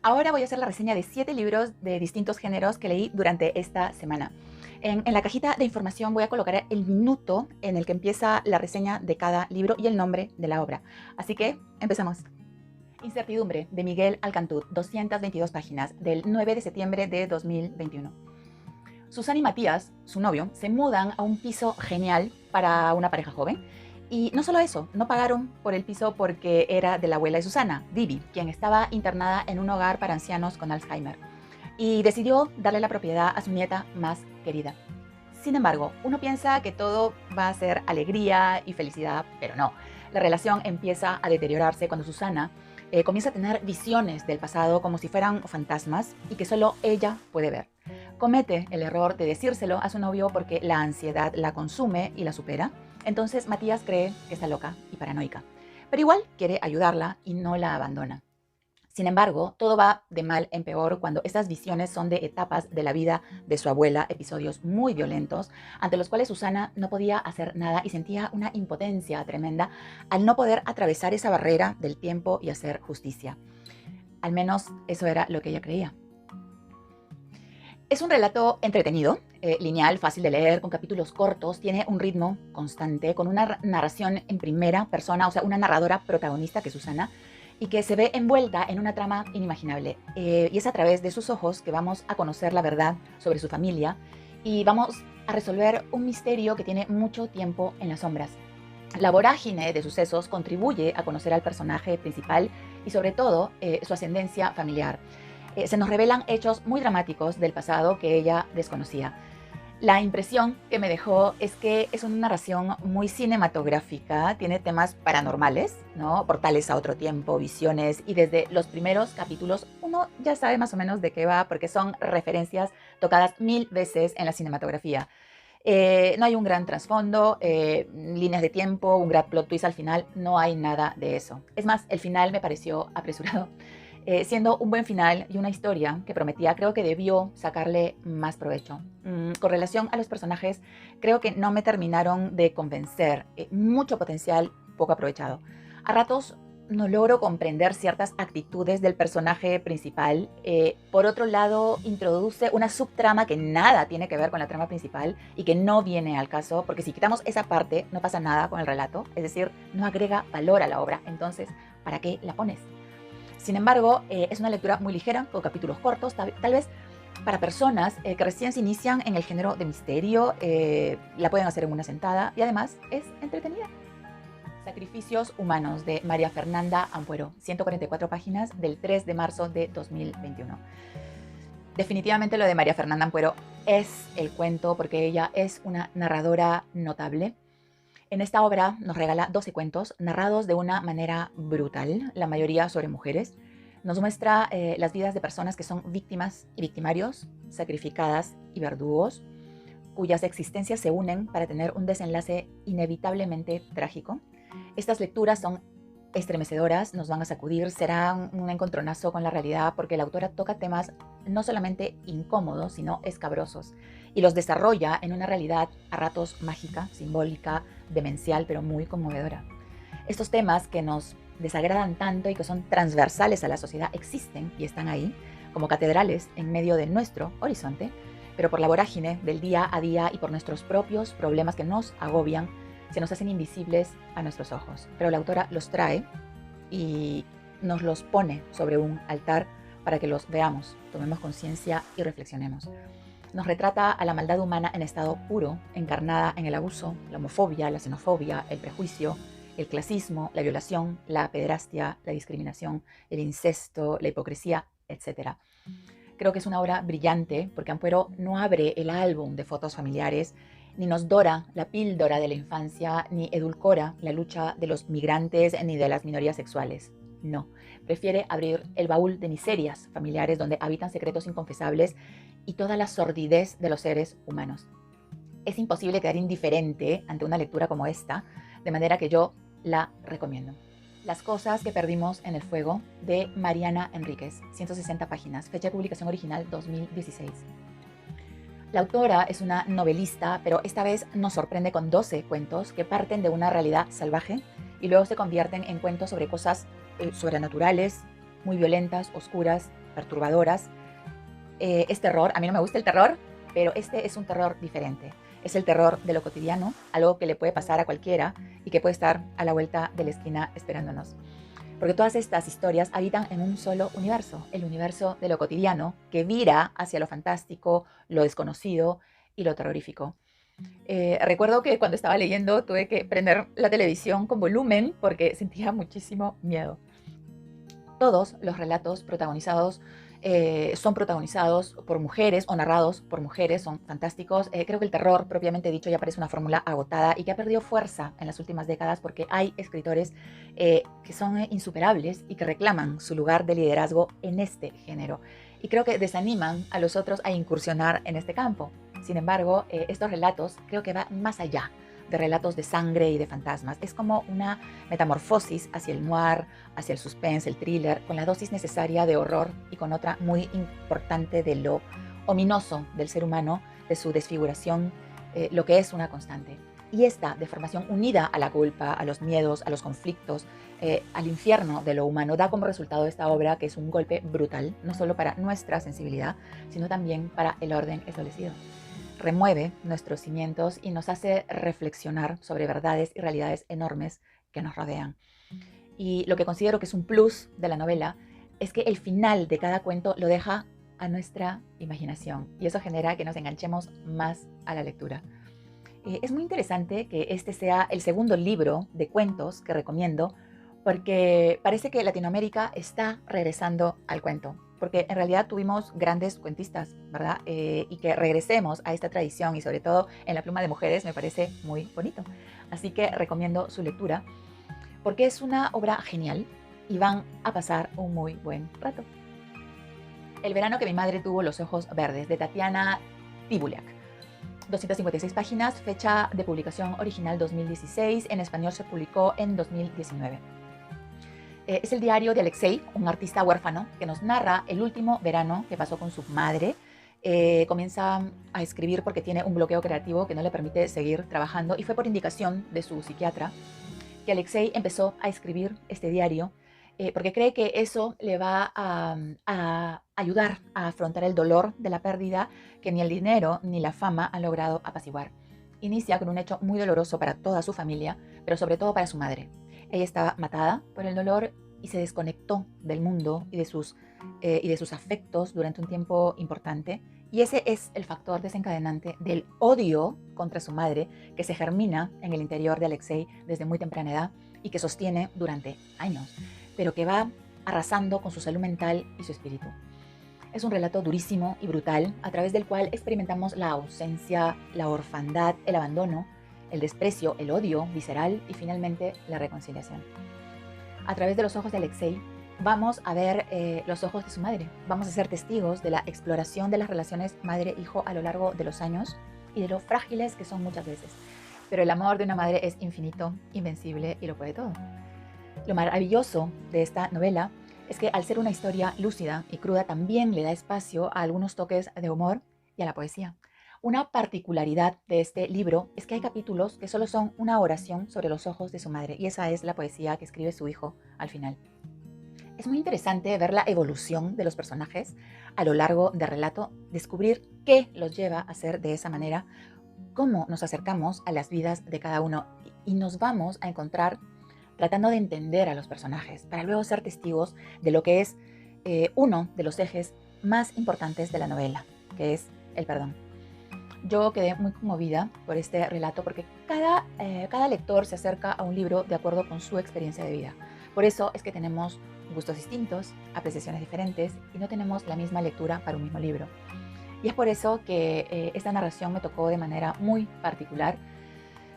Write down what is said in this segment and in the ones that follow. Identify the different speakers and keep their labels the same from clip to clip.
Speaker 1: Ahora voy a hacer la reseña de 7 libros de distintos géneros que leí durante esta semana. En la cajita de información voy a colocar el minuto en el que empieza la reseña de cada libro y el nombre de la obra. Así que empezamos. Incertidumbre, de Miguel Alcantud, 222 páginas, del 9 de septiembre de 2021. Susana y Matías, su novio, se mudan a un piso genial para una pareja joven. Y no solo eso, no pagaron por el piso porque era de la abuela de Susana, Vivi, quien estaba internada en un hogar para ancianos con Alzheimer. Y decidió darle la propiedad a su nieta más querida. Sin embargo, uno piensa que todo va a ser alegría y felicidad, pero no. La relación empieza a deteriorarse cuando Susana comienza a tener visiones del pasado como si fueran fantasmas y que solo ella puede ver. Comete el error de decírselo a su novio porque la ansiedad la consume y la supera. Entonces Matías cree que está loca y paranoica, pero igual quiere ayudarla y no la abandona. Sin embargo, todo va de mal en peor cuando estas visiones son de etapas de la vida de su abuela, episodios muy violentos, ante los cuales Susana no podía hacer nada y sentía una impotencia tremenda al no poder atravesar esa barrera del tiempo y hacer justicia. Al menos eso era lo que ella creía. Es un relato entretenido, lineal, fácil de leer, con capítulos cortos, tiene un ritmo constante, con una narración en primera persona, o sea, una narradora protagonista que es Susana, y que se ve envuelta en una trama inimaginable. Y es a través de sus ojos que vamos a conocer la verdad sobre su familia y vamos a resolver un misterio que tiene mucho tiempo en las sombras. La vorágine de sucesos contribuye a conocer al personaje principal y sobre todo su ascendencia familiar. Se nos revelan hechos muy dramáticos del pasado que ella desconocía. La impresión que me dejó es que es una narración muy cinematográfica, tiene temas paranormales, ¿no? Portales a otro tiempo, visiones, y desde los primeros capítulos uno ya sabe más o menos de qué va porque son referencias tocadas 1000 veces en la cinematografía. No hay un gran trasfondo, líneas de tiempo, un gran plot twist al final, no hay nada de eso. Es más, el final me pareció apresurado. Siendo un buen final y una historia que prometía, creo que debió sacarle más provecho. Con relación a los personajes, creo que no me terminaron de convencer. Mucho potencial, poco aprovechado. A ratos no logro comprender ciertas actitudes del personaje principal. Por otro lado, introduce una subtrama que nada tiene que ver con la trama principal y que no viene al caso, porque si quitamos esa parte, no pasa nada con el relato, es decir, no agrega valor a la obra. Entonces, ¿para qué la pones? Sin embargo, es una lectura muy ligera, con capítulos cortos, tal vez para personas que recién se inician en el género de misterio, la pueden hacer en una sentada y además es entretenida. Sacrificios humanos, de María Fernanda Ampuero, 144 páginas, del 3 de marzo de 2021. Definitivamente lo de María Fernanda Ampuero es el cuento porque ella es una narradora notable. En esta obra nos regala 12 cuentos narrados de una manera brutal, la mayoría sobre mujeres. Nos muestra las vidas de personas que son víctimas y victimarios, sacrificadas y verdugos, cuyas existencias se unen para tener un desenlace inevitablemente trágico. Estas lecturas son estremecedoras, nos van a sacudir, será un encontronazo con la realidad porque la autora toca temas no solamente incómodos, sino escabrosos y los desarrolla en una realidad a ratos mágica, simbólica, demencial, pero muy conmovedora. Estos temas que nos desagradan tanto y que son transversales a la sociedad existen y están ahí como catedrales en medio de nuestro horizonte, pero por la vorágine del día a día y por nuestros propios problemas que nos agobian, se nos hacen invisibles a nuestros ojos. Pero la autora los trae y nos los pone sobre un altar para que los veamos, tomemos conciencia y reflexionemos. Nos retrata a la maldad humana en estado puro, encarnada en el abuso, la homofobia, la xenofobia, el prejuicio, el clasismo, la violación, la pederastia, la discriminación, el incesto, la hipocresía, etc. Creo que es una obra brillante porque Ampuero no abre el álbum de fotos familiares, ni nos dora la píldora de la infancia, ni edulcora la lucha de los migrantes ni de las minorías sexuales. No, prefiere abrir el baúl de miserias familiares donde habitan secretos inconfesables y toda la sordidez de los seres humanos. Es imposible quedar indiferente ante una lectura como esta, de manera que yo la recomiendo. Las cosas que perdimos en el fuego, de Mariana Enríquez, 160 páginas, fecha de publicación original 2016. La autora es una novelista, pero esta vez nos sorprende con 12 cuentos que parten de una realidad salvaje y luego se convierten en cuentos sobre cosas sobrenaturales, muy violentas, oscuras perturbadoras. Es terror. A mí no me gusta el terror, pero este es un terror diferente. Es el terror de lo cotidiano, algo que le puede pasar a cualquiera y que puede estar a la vuelta de la esquina esperándonos. Porque todas estas historias habitan en un solo universo, el universo de lo cotidiano, que vira hacia lo fantástico, lo desconocido y lo terrorífico. Recuerdo que cuando estaba leyendo tuve que prender la televisión con volumen porque sentía muchísimo miedo. Todos los relatos son protagonizados por mujeres o narrados por mujeres, son fantásticos. Creo que el terror, propiamente dicho, ya parece una fórmula agotada y que ha perdido fuerza en las últimas décadas porque hay escritores que son insuperables y que reclaman su lugar de liderazgo en este género. Y creo que desaniman a los otros a incursionar en este campo. Sin embargo, estos relatos creo que van más allá de relatos de sangre y de fantasmas. Es como una metamorfosis hacia el noir, hacia el suspense, el thriller, con la dosis necesaria de horror y con otra muy importante de lo ominoso del ser humano, de su desfiguración, lo que es una constante. Y esta deformación unida a la culpa, a los miedos, a los conflictos, al infierno de lo humano, da como resultado esta obra que es un golpe brutal, no solo para nuestra sensibilidad, sino también para el orden establecido. Remueve nuestros cimientos y nos hace reflexionar sobre verdades y realidades enormes que nos rodean. Y lo que considero que es un plus de la novela es que el final de cada cuento lo deja a nuestra imaginación y eso genera que nos enganchemos más a la lectura. Es muy interesante que este sea el segundo libro de cuentos que recomiendo porque parece que Latinoamérica está regresando al cuento, porque en realidad tuvimos grandes cuentistas, ¿verdad? Y que regresemos a esta tradición y sobre todo en la pluma de mujeres me parece muy bonito. Así que recomiendo su lectura porque es una obra genial y van a pasar un muy buen rato. El verano que mi madre tuvo los ojos verdes, de Tatiana Tibuliak. 256 páginas, fecha de publicación original 2016, en español se publicó en 2019. Es el diario de Alexei, un artista huérfano, que nos narra el último verano que pasó con su madre. Comienza a escribir porque tiene un bloqueo creativo que no le permite seguir trabajando y fue por indicación de su psiquiatra que Alexei empezó a escribir este diario porque cree que eso le va a ayudar a afrontar el dolor de la pérdida que ni el dinero ni la fama han logrado apaciguar. Inicia con un hecho muy doloroso para toda su familia, pero sobre todo para su madre. Ella estaba matada por el dolor y se desconectó del mundo y de sus afectos durante un tiempo importante. Y ese es el factor desencadenante del odio contra su madre que se germina en el interior de Alexei desde muy temprana edad y que sostiene durante años, pero que va arrasando con su salud mental y su espíritu. Es un relato durísimo y brutal a través del cual experimentamos la ausencia, la orfandad, el abandono, el desprecio, el odio visceral y finalmente la reconciliación. A través de los ojos de Alexei vamos a ver los ojos de su madre. Vamos a ser testigos de la exploración de las relaciones madre-hijo a lo largo de los años y de lo frágiles que son muchas veces. Pero el amor de una madre es infinito, invencible y lo puede todo. Lo maravilloso de esta novela es que al ser una historia lúcida y cruda también le da espacio a algunos toques de humor y a la poesía. Una particularidad de este libro es que hay capítulos que solo son una oración sobre los ojos de su madre y esa es la poesía que escribe su hijo al final. Es muy interesante ver la evolución de los personajes a lo largo del relato, descubrir qué los lleva a ser de esa manera, cómo nos acercamos a las vidas de cada uno y nos vamos a encontrar tratando de entender a los personajes para luego ser testigos de lo que es uno de los ejes más importantes de la novela, que es el perdón. Yo quedé muy conmovida por este relato porque cada lector se acerca a un libro de acuerdo con su experiencia de vida. Por eso es que tenemos gustos distintos, apreciaciones diferentes y no tenemos la misma lectura para un mismo libro. Y es por eso que esta narración me tocó de manera muy particular,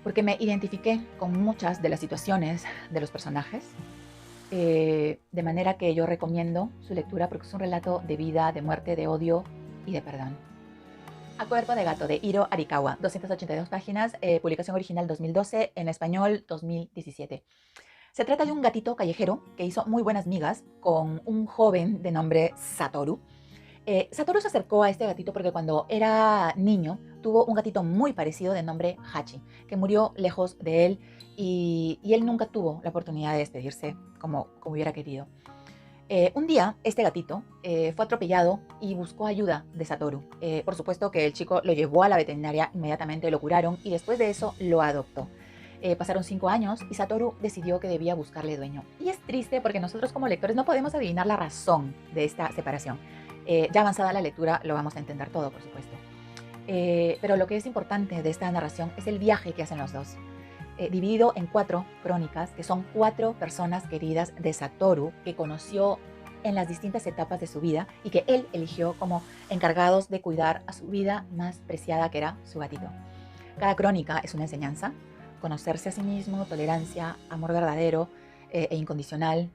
Speaker 1: porque me identifiqué con muchas de las situaciones de los personajes, de manera que yo recomiendo su lectura porque es un relato de vida, de muerte, de odio y de perdón. A cuerpo de gato, de Hiro Arikawa, 282 páginas, publicación original 2012, en español 2017. Se trata de un gatito callejero que hizo muy buenas migas con un joven de nombre Satoru. Satoru se acercó a este gatito porque cuando era niño tuvo un gatito muy parecido de nombre Hachi, que murió lejos de él y él nunca tuvo la oportunidad de despedirse como hubiera querido. Un día, este gatito fue atropellado y buscó ayuda de Satoru. Por supuesto que el chico lo llevó a la veterinaria, inmediatamente lo curaron y después de eso lo adoptó. Pasaron 5 años y Satoru decidió que debía buscarle dueño. Y es triste porque nosotros como lectores no podemos adivinar la razón de esta separación. Ya avanzada la lectura lo vamos a entender todo, por supuesto. Pero lo que es importante de esta narración es el viaje que hacen los dos. Dividido en 4 crónicas, que son 4 personas queridas de Satoru que conoció en las distintas etapas de su vida y que él eligió como encargados de cuidar a su vida más preciada, que era su gatito. Cada crónica es una enseñanza: conocerse a sí mismo, tolerancia, amor verdadero e incondicional,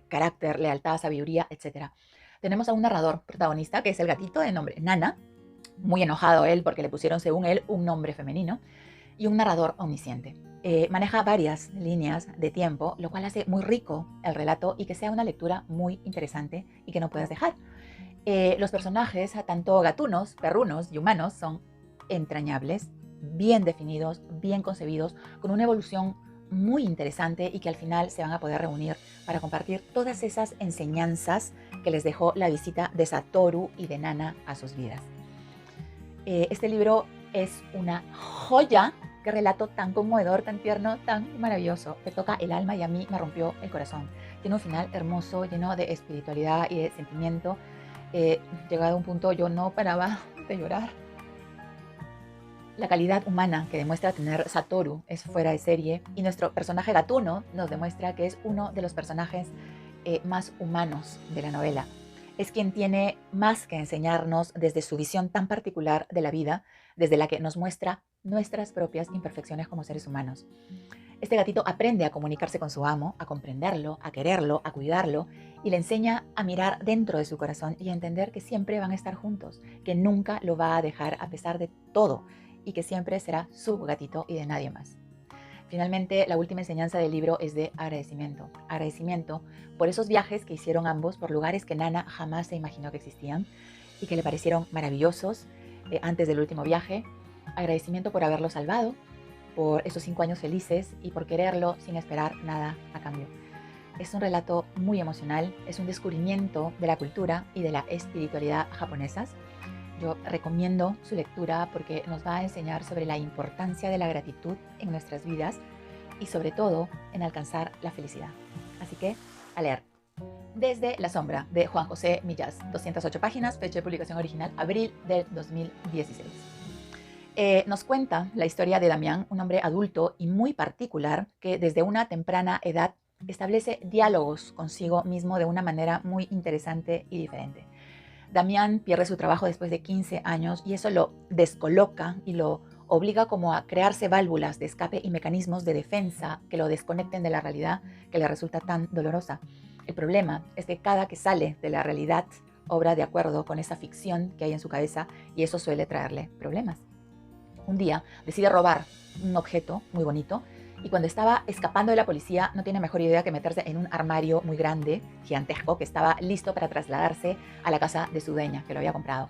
Speaker 1: carácter, lealtad, sabiduría, etc. Tenemos a un narrador protagonista, que es el gatito de nombre Nana, muy enojado él porque le pusieron, según él, un nombre femenino, y un narrador omnisciente. Maneja varias líneas de tiempo, lo cual hace muy rico el relato y que sea una lectura muy interesante y que no puedas dejar. Los personajes, tanto gatunos, perrunos y humanos, son entrañables, bien definidos, bien concebidos, con una evolución muy interesante y que al final se van a poder reunir para compartir todas esas enseñanzas que les dejó la visita de Satoru y de Nana a sus vidas. Este libro es una joya. Qué relato tan conmovedor, tan tierno, tan maravilloso. Me toca el alma y a mí me rompió el corazón. Tiene un final hermoso, lleno de espiritualidad y de sentimiento. Llegado a un punto yo no paraba de llorar. La calidad humana que demuestra tener Satoru es fuera de serie y nuestro personaje gatuno nos demuestra que es uno de los personajes más humanos de la novela. Es quien tiene más que enseñarnos desde su visión tan particular de la vida, desde la que nos muestra nuestras propias imperfecciones como seres humanos. Este gatito aprende a comunicarse con su amo, a comprenderlo, a quererlo, a cuidarlo, y le enseña a mirar dentro de su corazón y a entender que siempre van a estar juntos, que nunca lo va a dejar a pesar de todo y que siempre será su gatito y de nadie más. Finalmente, la última enseñanza del libro es de agradecimiento. Agradecimiento por esos viajes que hicieron ambos por lugares que Nana jamás se imaginó que existían y que le parecieron maravillosos antes del último viaje. Agradecimiento por haberlo salvado, por esos 5 años felices y por quererlo sin esperar nada a cambio. Es un relato muy emocional, es un descubrimiento de la cultura y de la espiritualidad japonesas. Yo recomiendo su lectura porque nos va a enseñar sobre la importancia de la gratitud en nuestras vidas y sobre todo en alcanzar la felicidad. Así que, a leer. Desde la sombra, de Juan José Millás, 208 páginas, fecha de publicación original, abril del 2016. Nos cuenta la historia de Damián, un hombre adulto y muy particular que desde una temprana edad establece diálogos consigo mismo de una manera muy interesante y diferente. Damián pierde su trabajo después de 15 años y eso lo descoloca y lo obliga como a crearse válvulas de escape y mecanismos de defensa que lo desconecten de la realidad que le resulta tan dolorosa. El problema es que cada que sale de la realidad obra de acuerdo con esa ficción que hay en su cabeza y eso suele traerle problemas. Un día decide robar un objeto muy bonito y cuando estaba escapando de la policía no tiene mejor idea que meterse en un armario muy grande, gigantesco, que estaba listo para trasladarse a la casa de su dueña, que lo había comprado.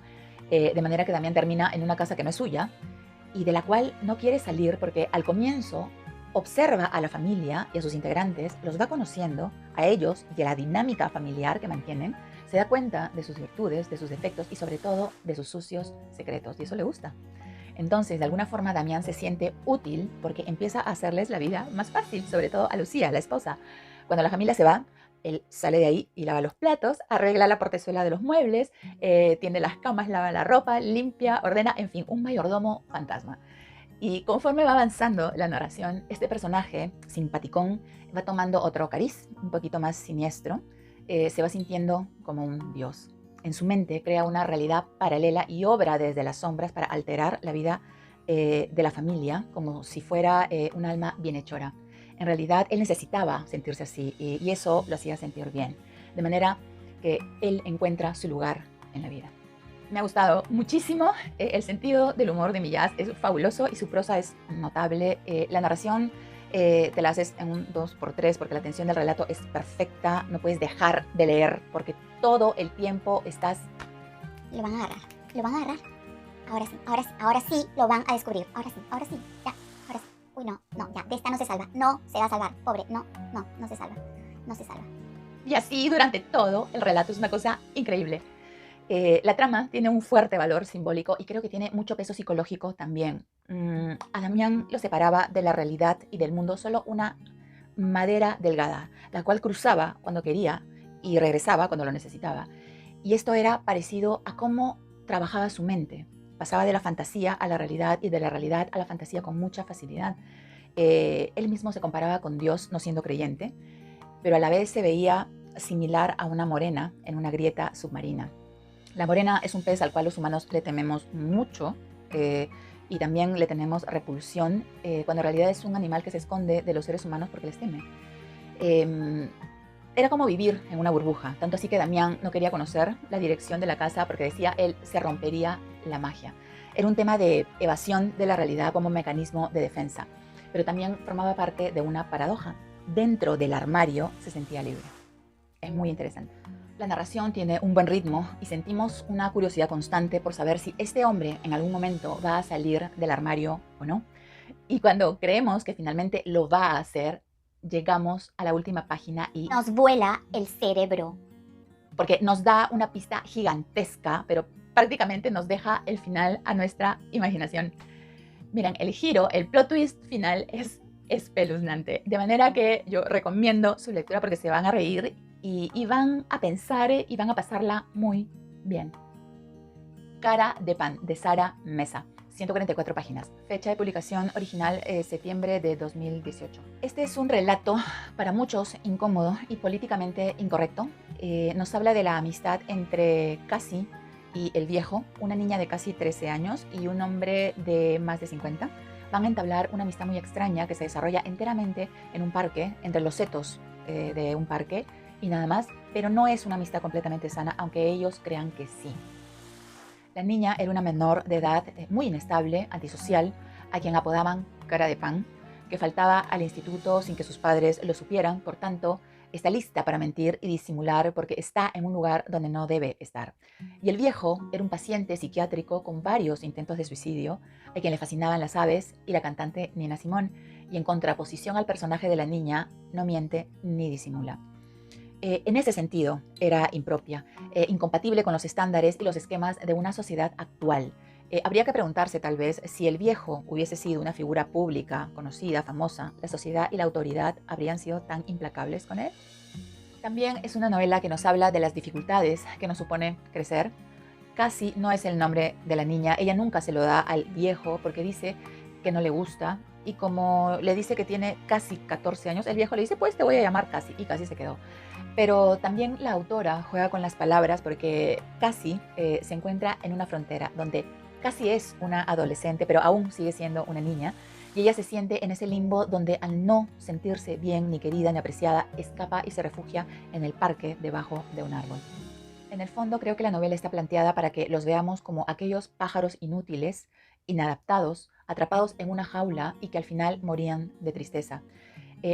Speaker 1: De manera que Damián termina en una casa que no es suya y de la cual no quiere salir porque al comienzo observa a la familia y a sus integrantes, los va conociendo a ellos y a la dinámica familiar que mantienen, se da cuenta de sus virtudes, de sus defectos y sobre todo de sus sucios secretos y eso le gusta. Entonces, de alguna forma, Damián se siente útil porque empieza a hacerles la vida más fácil, sobre todo a Lucía, la esposa. Cuando la familia se va, él sale de ahí y lava los platos, arregla la portezuela de los muebles, tiende las camas, lava la ropa, limpia, ordena, en fin, un mayordomo fantasma. Y conforme va avanzando la narración, este personaje simpaticón va tomando otro cariz, un poquito más siniestro, se va sintiendo como un dios. En su mente crea una realidad paralela y obra desde las sombras para alterar la vida de la familia como si fuera un alma bienhechora. En realidad él necesitaba sentirse así y eso lo hacía sentir bien, de manera que él encuentra su lugar en la vida. Me ha gustado muchísimo, el sentido del humor de Millás es fabuloso y su prosa es notable. La narración te la haces en un 2x3 porque la tensión del relato es perfecta, no puedes dejar de leer porque todo el tiempo estás...
Speaker 2: Lo van a agarrar, lo van a agarrar. Ahora sí lo van a descubrir. Ahora sí, ya, ahora sí. Uy, no, ya, de esta no se salva, no se va a salvar, pobre, no se salva.
Speaker 1: Y así durante todo el relato. Es una cosa increíble. La trama tiene un fuerte valor simbólico y creo que tiene mucho peso psicológico también. A Damián lo separaba de la realidad y del mundo solo una madera delgada, la cual cruzaba cuando quería y regresaba cuando lo necesitaba. Y esto era parecido a cómo trabajaba su mente. Pasaba de la fantasía a la realidad y de la realidad a la fantasía con mucha facilidad. Él mismo se comparaba con Dios no siendo creyente, pero a la vez se veía similar a una morena en una grieta submarina. La morena es un pez al cual los humanos le tememos mucho y también le tenemos repulsión, cuando en realidad es un animal que se esconde de los seres humanos porque les teme. Eh, Era como vivir en una burbuja, tanto así que Damián no quería conocer la dirección de la casa porque decía él se rompería la magia. Era un tema de evasión de la realidad como mecanismo de defensa, pero también formaba parte de una paradoja. Dentro del armario se sentía libre. Es muy interesante. La narración tiene un buen ritmo y sentimos una curiosidad constante por saber si este hombre en algún momento va a salir del armario o no. Y cuando creemos que finalmente lo va a hacer, llegamos a la última página y
Speaker 2: Nos vuela el cerebro.
Speaker 1: porque nos da una pista gigantesca, pero prácticamente nos deja el final a nuestra imaginación. Miren, el giro, el plot twist final es espeluznante, de manera que yo recomiendo su lectura porque se van a reír y van a pensar y van a pasarla muy bien. Cara de pan, de Sara Mesa. 144 páginas. Fecha de publicación original septiembre de 2018. Este es un relato para muchos incómodo y políticamente incorrecto. Nos habla de la amistad entre Cassie y el viejo, una niña de casi 13 años y un hombre de más de 50. Van a entablar una amistad muy extraña que se desarrolla enteramente en un parque, entre los setos de un parque y nada más, pero no es una amistad completamente sana, aunque ellos crean que sí. La niña era una menor de edad muy inestable, antisocial, a quien apodaban cara de pan, que faltaba al instituto sin que sus padres lo supieran, por tanto, está lista para mentir y disimular porque está en un lugar donde no debe estar. Y el viejo era un paciente psiquiátrico con varios intentos de suicidio, a quien le fascinaban las aves y la cantante Nina Simone, y en contraposición al personaje de la niña, no miente ni disimula. En ese sentido, era impropia, incompatible con los estándares y los esquemas de una sociedad actual. Habría que preguntarse tal vez si el viejo hubiese sido una figura pública, conocida, famosa, la sociedad y la autoridad habrían sido tan implacables con él. También es una novela que nos habla de las dificultades que nos supone crecer. Cassie no es el nombre de la niña, ella nunca se lo da al viejo porque dice que no le gusta y como le dice que tiene casi 14 años, el viejo le dice pues te voy a llamar Cassie y Cassie se quedó. Pero también la autora juega con las palabras porque Cassie se encuentra en una frontera donde Cassie es una adolescente, pero aún sigue siendo una niña, y ella se siente en ese limbo donde al no sentirse bien, ni querida, ni apreciada, escapa y se refugia en el parque debajo de un árbol. En el fondo creo que la novela está planteada para que los veamos como aquellos pájaros inútiles, inadaptados, atrapados en una jaula y que al final morían de tristeza.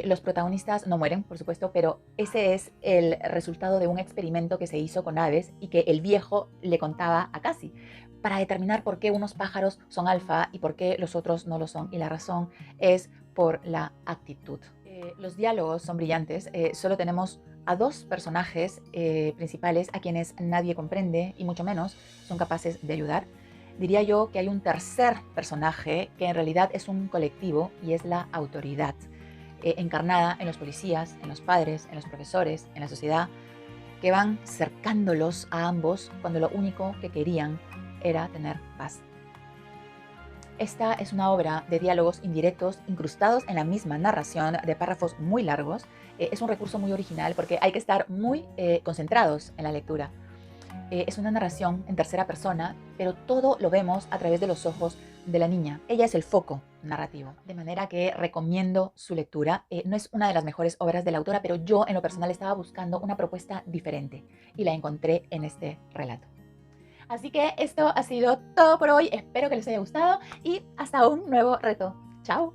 Speaker 1: Los protagonistas no mueren, por supuesto, pero ese es el resultado de un experimento que se hizo con aves y que el viejo le contaba a Cassie para determinar por qué unos pájaros son alfa y por qué los otros no lo son. Y la razón es por la actitud. Los diálogos son brillantes. Solo tenemos a dos personajes principales a quienes nadie comprende y mucho menos son capaces de ayudar. Diría yo que hay un tercer personaje que en realidad es un colectivo y es la autoridad. Encarnada en los policías, en los padres, en los profesores, en la sociedad, que van cercándolos a ambos cuando lo único que querían era tener paz. Esta es una obra de diálogos indirectos incrustados en la misma narración de párrafos muy largos. Es un recurso muy original porque hay que estar muy concentrados en la lectura. Es una narración en tercera persona, pero todo lo vemos a través de los ojos de la niña. Ella es el foco narrativo, de manera que recomiendo su lectura. No es una de las mejores obras de la autora, pero yo en lo personal estaba buscando una propuesta diferente y la encontré en este relato. Así que esto ha sido todo por hoy, espero que les haya gustado y hasta un nuevo reto. ¡Chao!